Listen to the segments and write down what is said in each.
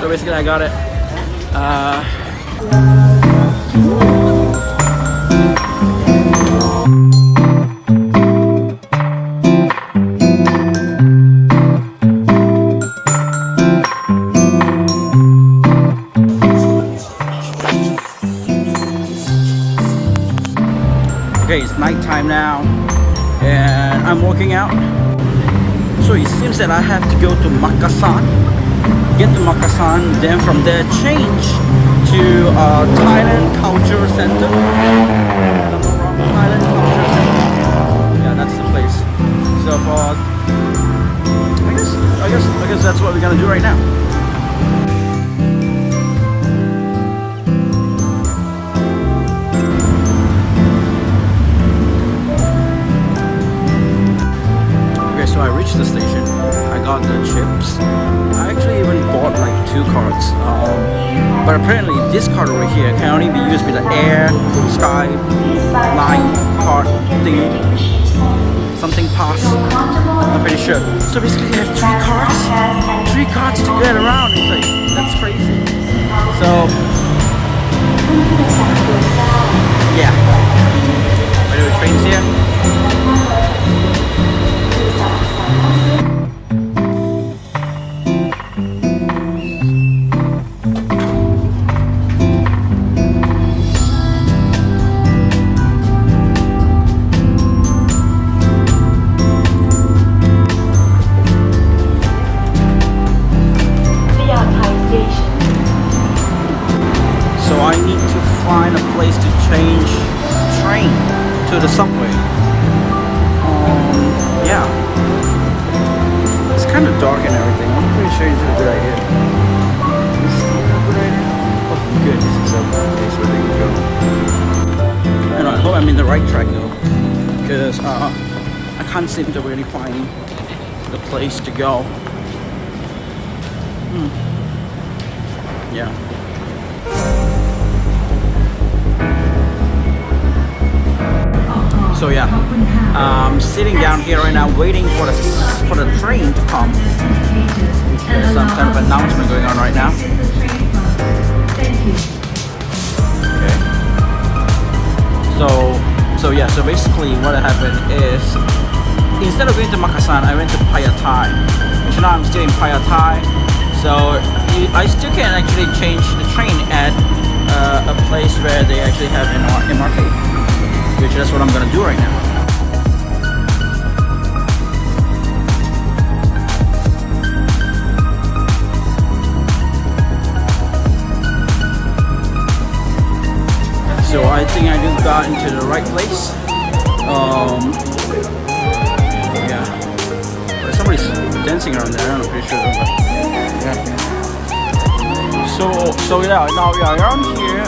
So basically I got it. Okay, it's nighttime now and I'm walking out. So it seems that I have to go to Makassar, get to Makassar, then from there change to Thailand Culture Center. Thailand Culture Center. Yeah, that's the place. So I guess that's what we're gonna do right now. So I reached the station, I got the chips. I actually even bought like 2 cards. But apparently this card over here can only be used with the air, sky, line card thing. Something pass, I'm pretty sure. So basically I have 3 cards. 3 cards to get around. It's like, that's crazy. So, yeah. By the way, trains here. Find a place to change train to the subway. Yeah, it's kind of dark and everything. I'm pretty sure it's a good idea. Is this a good idea? Oh, good. This is a place where they can go. And I hope I'm in the right track though, because I can't seem to really find the place to go. Yeah. So yeah, I'm sitting down here right now waiting for the train to come. There's some kind of announcement going on right now. Okay. So yeah, so basically what happened is instead of going to Makassar, I went to Payatai. Which now I'm still in Payatai. So I still can actually change the train at a place where they actually have an MRT. Which that's what I'm gonna do right now. So I think I just got into the right place. Yeah. Somebody's dancing around there, I'm pretty sure. But yeah. So yeah, now we are around here.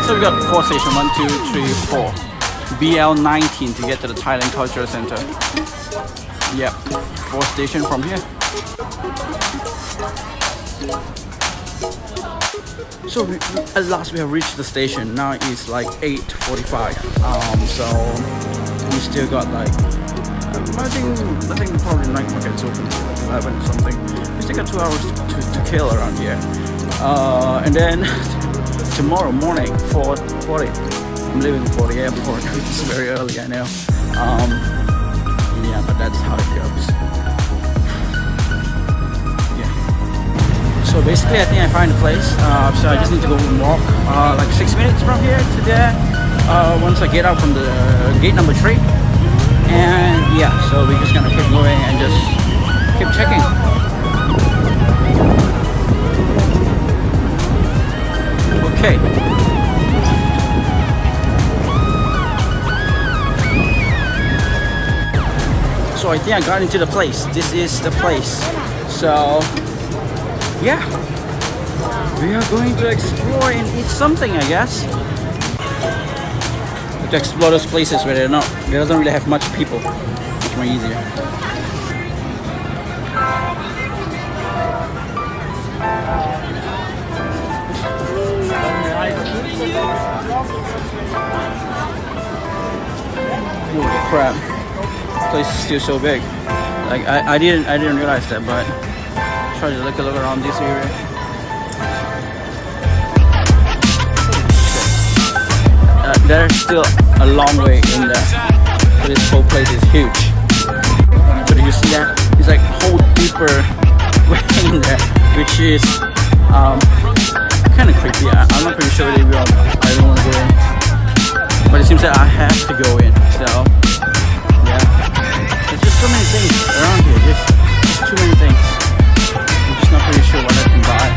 So we got 4 stations, 1, 2, 3, 4. BL19 to get to the Thailand Culture Center. Yep, 4 stations from here. So at last we have reached the station. Now it's like 8:45. So we still got like I think probably night market's open till like 11 or something. We still got 2 hours to kill around here. And then tomorrow morning, 4:40. I'm leaving for the airport. It's very early, I know. Yeah, but that's how it goes. Yeah. So basically, I think I find a place. So I just need to go and walk like 6 minutes from here to there. Once I get out from the gate number 3. And yeah, so we're just gonna keep going and just keep checking. Okay. So I think I got into the place. This is the place. So yeah, we are going to explore and eat something, I guess. To explore those places where there doesn't really have much people. Much more easier. Holy crap! This place is still so big. Like I didn't realize that, but try to look around this area. There's still a long way in there. So this whole place is huge. So do you see that? It's like a whole deeper way in there, which is kind of creepy. I'm not pretty sure if I don't want to go in, but it seems that I have to go in. So yeah, there's just so many things around here. Just too many things. I'm just not pretty sure what I can buy.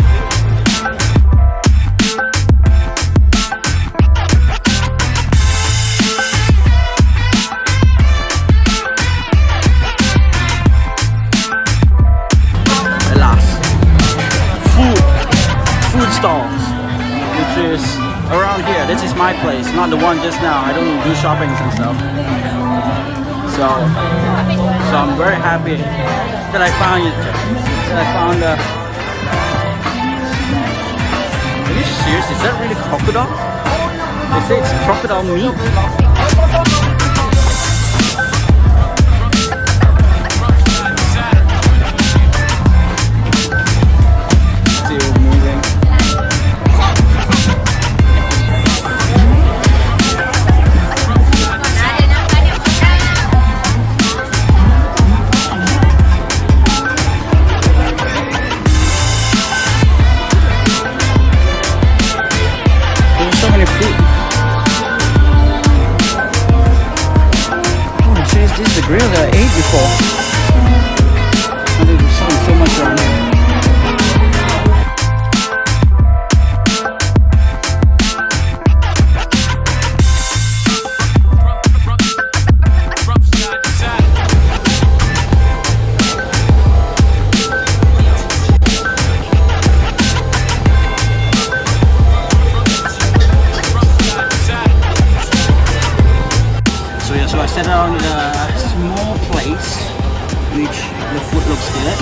Food stalls, which is around here. This is my place, not the one just now. I don't do shoppings and stuff. So I'm very happy that I found it. Are you serious? Is that really crocodile? They say it's crocodile meat. Grill that I ate before. I think there's so much around here. So I sat down in a small place, which the food looks good,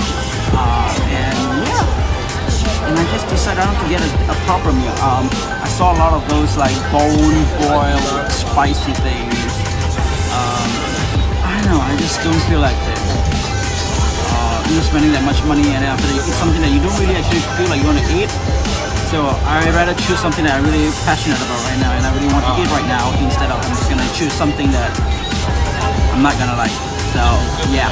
and yeah, and I just decided to get a proper meal. I saw a lot of those like bone-boiled spicy things. I don't know, I just don't feel like it. You're spending that much money and after you eat something that you don't really actually feel like you want to eat. So I'd rather choose something that I'm really passionate about right now and I really want to eat right now instead of I'm just gonna choose something that I'm not gonna like. So yeah.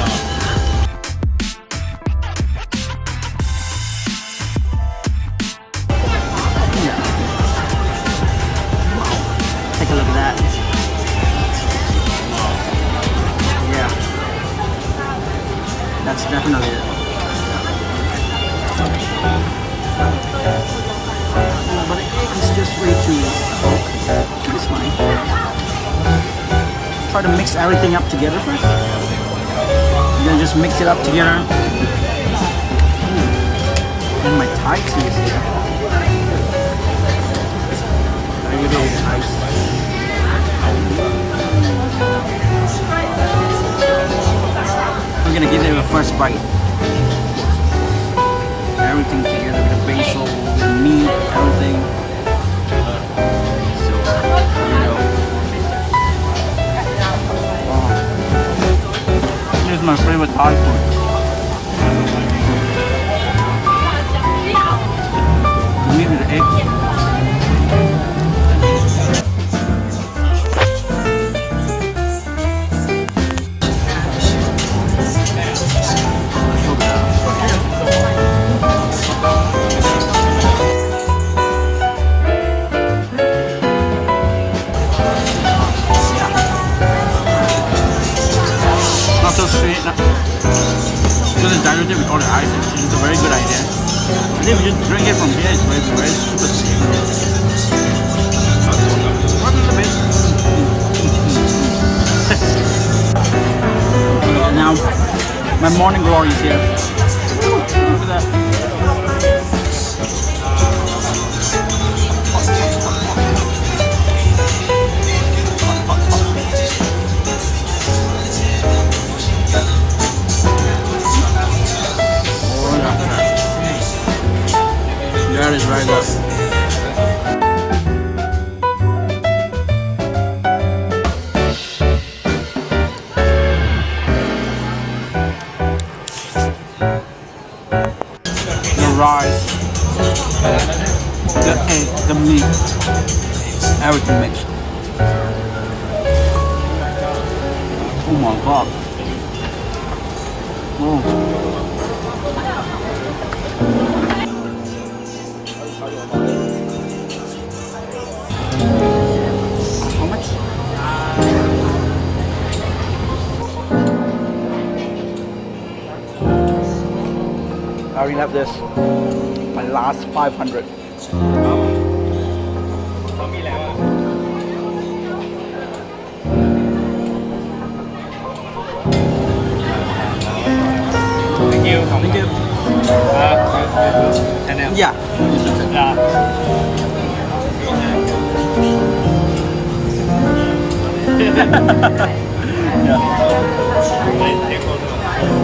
Take a look at that. Yeah. That's definitely it. But it's just way too this one. Try to mix everything up together first. And then just mix it up together. And my Thai tea is here. I give it ice. I'm gonna give it a first bite. Everything together with the basil, the meat, everything. So, you know. Wow. This is my favorite Thai food. The meat with the eggs. Not so sweet. Because it's diluted with all the ice, it's a very good idea. I think if you drink it from here, it's very, very super sweet. What is a bit? And now, my morning glory is here. Look at that. That is very good. The egg, the meat, everything mixed. Oh my god. Oh. How much? I already have this. My last 500. Thank you. Thank you. Channel. Yeah.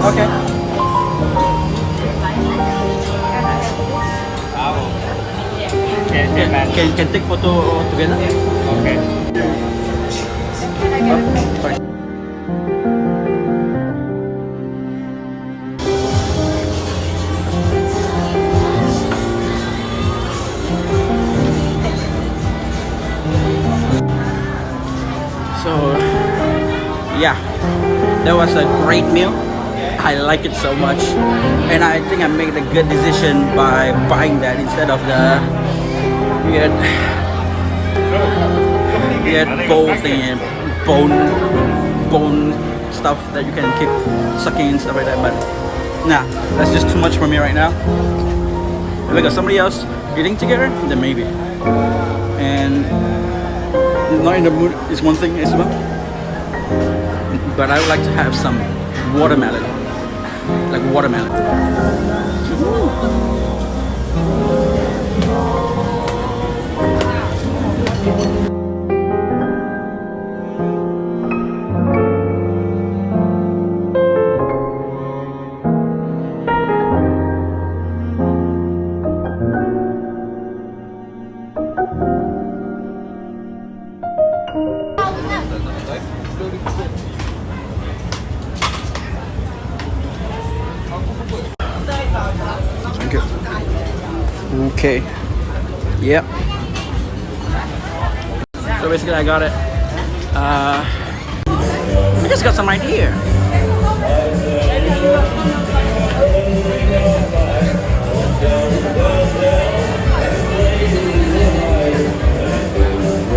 Okay. Can take photo together? Okay. Sorry. So yeah, that was a great meal. I like it so much, and I think I made a good decision by buying that instead of the weird bowl thing and bone stuff that you can keep sucking and stuff like that. But nah, that's just too much for me right now. If I got somebody else eating together, then maybe. And not in the mood is one thing as well. But I would like to have some watermelon, like watermelon. Thank you. Okay. Yep. So basically I got it. I just got some idea.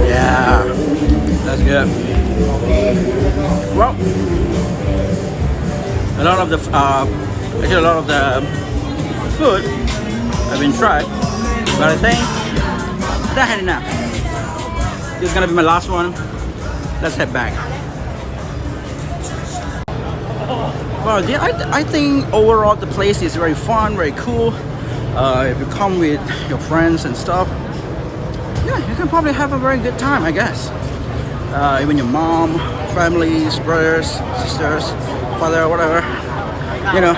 Yeah. That's good. Well, a lot of the actually a lot of the food have been tried, but I think I had enough. This is gonna be my last one. Let's head back. Well, yeah, I think overall the place is very fun, very cool. If you come with your friends and stuff, yeah, you can probably have a very good time, I guess. Even your mom, families, brothers, sisters, father, whatever. You know,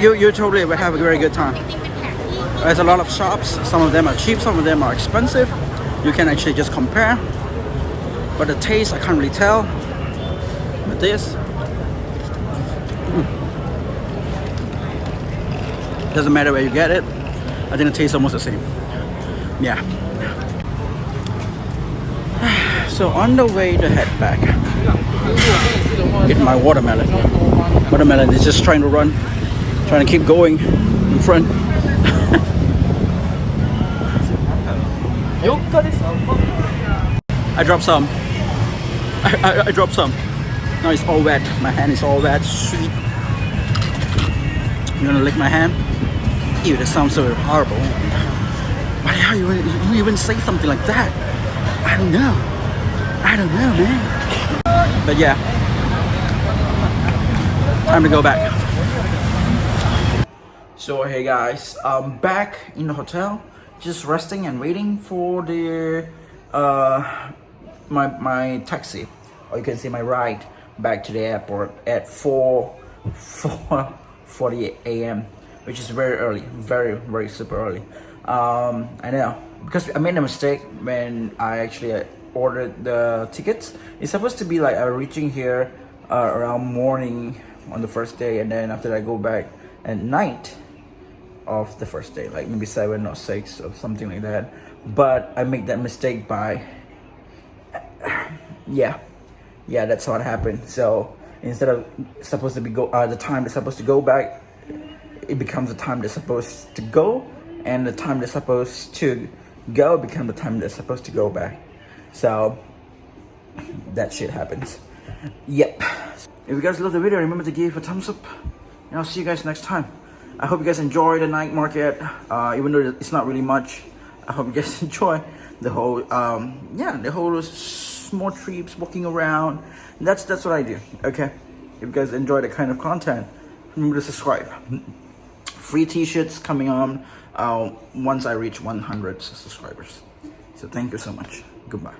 you totally will have a very good time. There's a lot of shops. Some of them are cheap, some of them are expensive. You can actually just compare. But the taste, I can't really tell. But this, doesn't matter where you get it. I think the taste is almost the same. Yeah. So on the way to head back, get my watermelon. Watermelon is just trying to run, trying to keep going in front. I dropped some. I dropped some. Now it's all wet. My hand is all wet. Sweet. You wanna lick my hand? Ew, that sounds so horrible. Why are you even say something like that? I don't know. I don't know, man. But yeah, time to go back. So hey guys, I'm back in the hotel, just resting and waiting for the my taxi, or you can see my ride back to the airport at 4:40 a.m. which is very early, very super early. I know, because I made a mistake when I actually ordered the tickets. It's supposed to be like reaching here around morning on the first day, and then after that I go back at night of the first day, like maybe 7 or 6 or something like that. But I make that mistake by yeah, that's what happened. So instead of supposed to be the time that's supposed to go back, it becomes the time that's supposed to go, and the time that's supposed to go become the time that's supposed to go back. So that shit happens. Yep. If you guys love the video, remember to give a thumbs up, and I'll see you guys next time. I hope you guys enjoy the night market, even though it's not really much. I hope you guys enjoy the whole the whole small trips, walking around. That's what I do. Okay, if you guys enjoy the kind of content, remember to subscribe. Free t-shirts coming on once I reach 100 subscribers. So thank you so much. Goodbye.